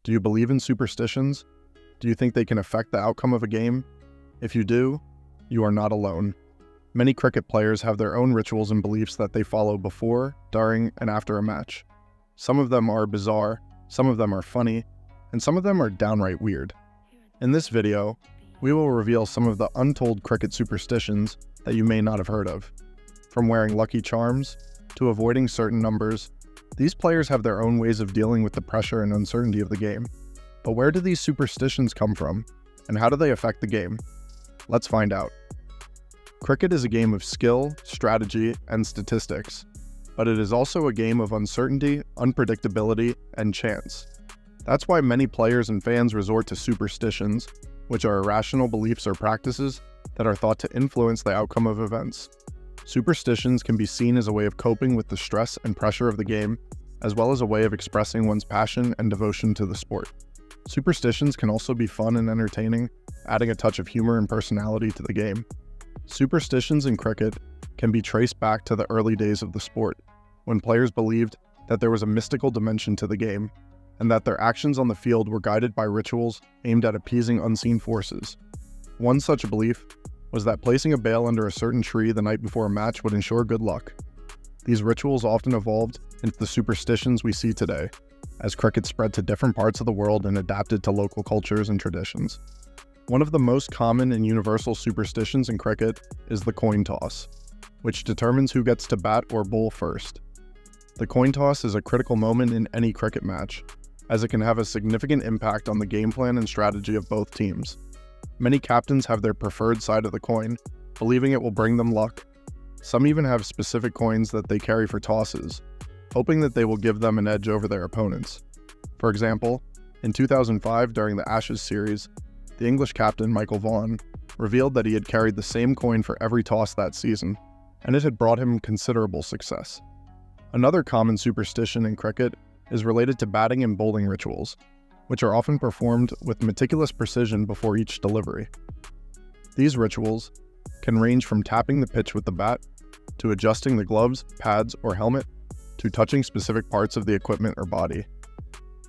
Do you believe in superstitions? Do you think they can affect the outcome of a game? If you do, you are not alone. Many cricket players have their own rituals and beliefs that they follow before, during, and after a match. Some of them are bizarre, some of them are funny, and some of them are downright weird. In this video, we will reveal some of the untold cricket superstitions that you may not have heard of. From wearing lucky charms, to avoiding certain numbers, these players have their own ways of dealing with the pressure and uncertainty of the game. But where do these superstitions come from, and how do they affect the game? Let's find out. Cricket is a game of skill, strategy, and statistics, but it is also a game of uncertainty, unpredictability, and chance. That's why many players and fans resort to superstitions, which are irrational beliefs or practices that are thought to influence the outcome of events. Superstitions can be seen as a way of coping with the stress and pressure of the game, as well as a way of expressing one's passion and devotion to the sport. Superstitions can also be fun and entertaining, adding a touch of humor and personality to the game. Superstitions in cricket can be traced back to the early days of the sport, when players believed that there was a mystical dimension to the game, and that their actions on the field were guided by rituals aimed at appeasing unseen forces. One such belief was that placing a bale under a certain tree the night before a match would ensure good luck. These rituals often evolved into the superstitions we see today, as cricket spread to different parts of the world and adapted to local cultures and traditions. One of the most common and universal superstitions in cricket is the coin toss, which determines who gets to bat or bowl first. The coin toss is a critical moment in any cricket match, as it can have a significant impact on the game plan and strategy of both teams. Many captains have their preferred side of the coin, believing it will bring them luck. Some even have specific coins that they carry for tosses, hoping that they will give them an edge over their opponents. For example, in 2005 during the Ashes series, the English captain Michael Vaughan revealed that he had carried the same coin for every toss that season, and it had brought him considerable success. Another common superstition in cricket is related to batting and bowling rituals, which are often performed with meticulous precision before each delivery. These rituals can range from tapping the pitch with the bat, to adjusting the gloves, pads, or helmet, to touching specific parts of the equipment or body.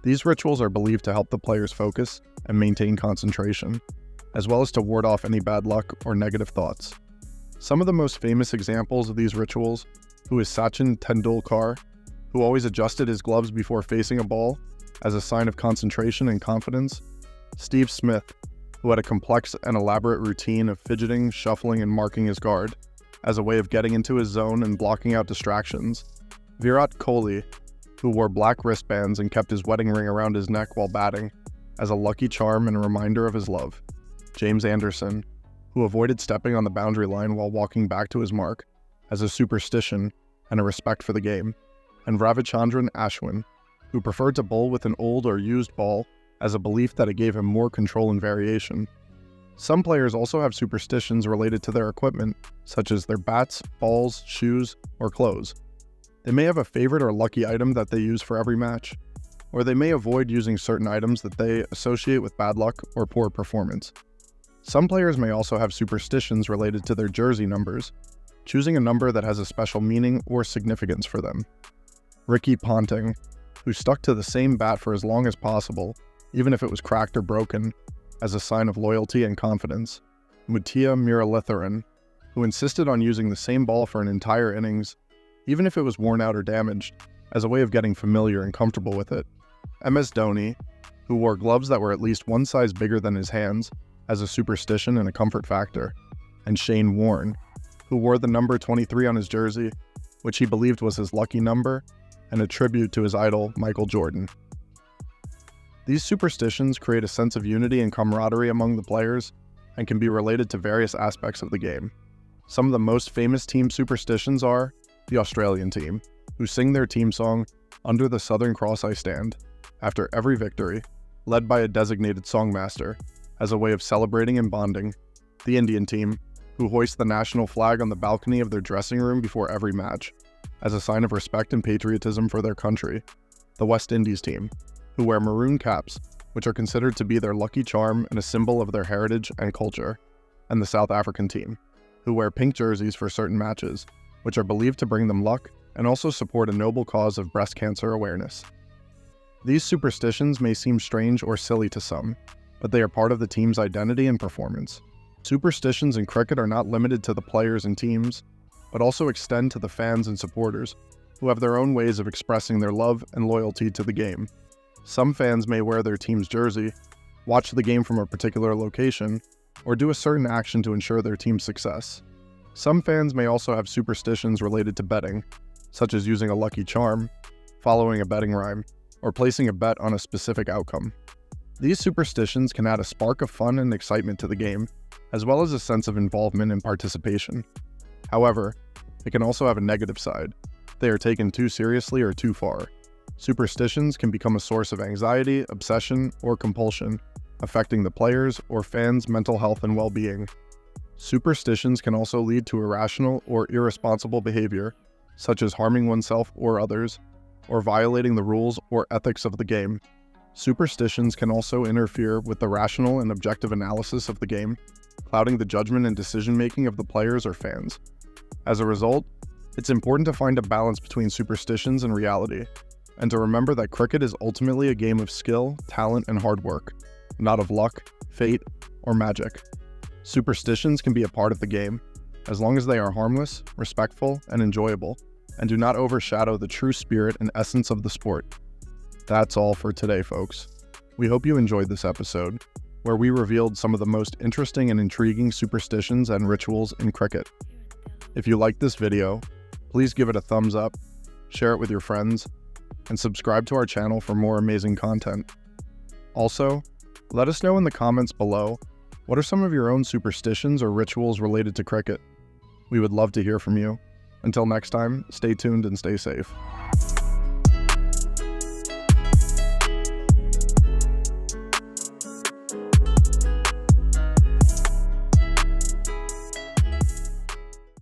These rituals are believed to help the players focus and maintain concentration, as well as to ward off any bad luck or negative thoughts. Some of the most famous examples of these rituals, who is Sachin Tendulkar, who always adjusted his gloves before facing a ball as a sign of concentration and confidence; Steve Smith, who had a complex and elaborate routine of fidgeting, shuffling, and marking his guard as a way of getting into his zone and blocking out distractions; Virat Kohli, who wore black wristbands and kept his wedding ring around his neck while batting as a lucky charm and a reminder of his love; James Anderson, who avoided stepping on the boundary line while walking back to his mark as a superstition and a respect for the game; and Ravichandran Ashwin, who preferred to bowl with an old or used ball as a belief that it gave him more control and variation. Some players also have superstitions related to their equipment, such as their bats, balls, shoes, or clothes. They may have a favorite or lucky item that they use for every match, or they may avoid using certain items that they associate with bad luck or poor performance. Some players may also have superstitions related to their jersey numbers, choosing a number that has a special meaning or significance for them. Ricky Ponting, who stuck to the same bat for as long as possible, even if it was cracked or broken, as a sign of loyalty and confidence; Muttiah Muralitharan, who insisted on using the same ball for an entire innings, even if it was worn out or damaged, as a way of getting familiar and comfortable with it; MS Dhoni, who wore gloves that were at least one size bigger than his hands, as a superstition and a comfort factor; and Shane Warne, who wore the number 23 on his jersey, which he believed was his lucky number, and a tribute to his idol, Michael Jordan. These superstitions create a sense of unity and camaraderie among the players, and can be related to various aspects of the game. Some of the most famous team superstitions are the Australian team, who sing their team song, "Under the Southern Cross I Stand," after every victory, led by a designated songmaster, as a way of celebrating and bonding; the Indian team, who hoist the national flag on the balcony of their dressing room before every match, as a sign of respect and patriotism for their country; the West Indies team, who wear maroon caps, which are considered to be their lucky charm and a symbol of their heritage and culture; and the South African team, who wear pink jerseys for certain matches, which are believed to bring them luck and also support a noble cause of breast cancer awareness. These superstitions may seem strange or silly to some, but they are part of the team's identity and performance. Superstitions in cricket are not limited to the players and teams, but also extend to the fans and supporters, who have their own ways of expressing their love and loyalty to the game. Some fans may wear their team's jersey, watch the game from a particular location, or do a certain action to ensure their team's success. Some fans may also have superstitions related to betting, such as using a lucky charm, following a betting rhyme, or placing a bet on a specific outcome. These superstitions can add a spark of fun and excitement to the game, as well as a sense of involvement and participation. However, it can also have a negative side. If they are taken too seriously or too far. Superstitions can become a source of anxiety, obsession, or compulsion, affecting the players' or fans' mental health and well-being. Superstitions can also lead to irrational or irresponsible behavior, such as harming oneself or others, or violating the rules or ethics of the game. Superstitions can also interfere with the rational and objective analysis of the game, clouding the judgment and decision-making of the players or fans. As a result, it's important to find a balance between superstitions and reality, and to remember that cricket is ultimately a game of skill, talent, and hard work, not of luck, fate, or magic. Superstitions can be a part of the game, as long as they are harmless, respectful, and enjoyable, and do not overshadow the true spirit and essence of the sport. That's all for today, folks. We hope you enjoyed this episode, where we revealed some of the most interesting and intriguing superstitions and rituals in cricket. If you liked this video, please give it a thumbs up, share it with your friends, and subscribe to our channel for more amazing content. Also, let us know in the comments below, what are some of your own superstitions or rituals related to cricket? We would love to hear from you. Until next time, stay tuned and stay safe.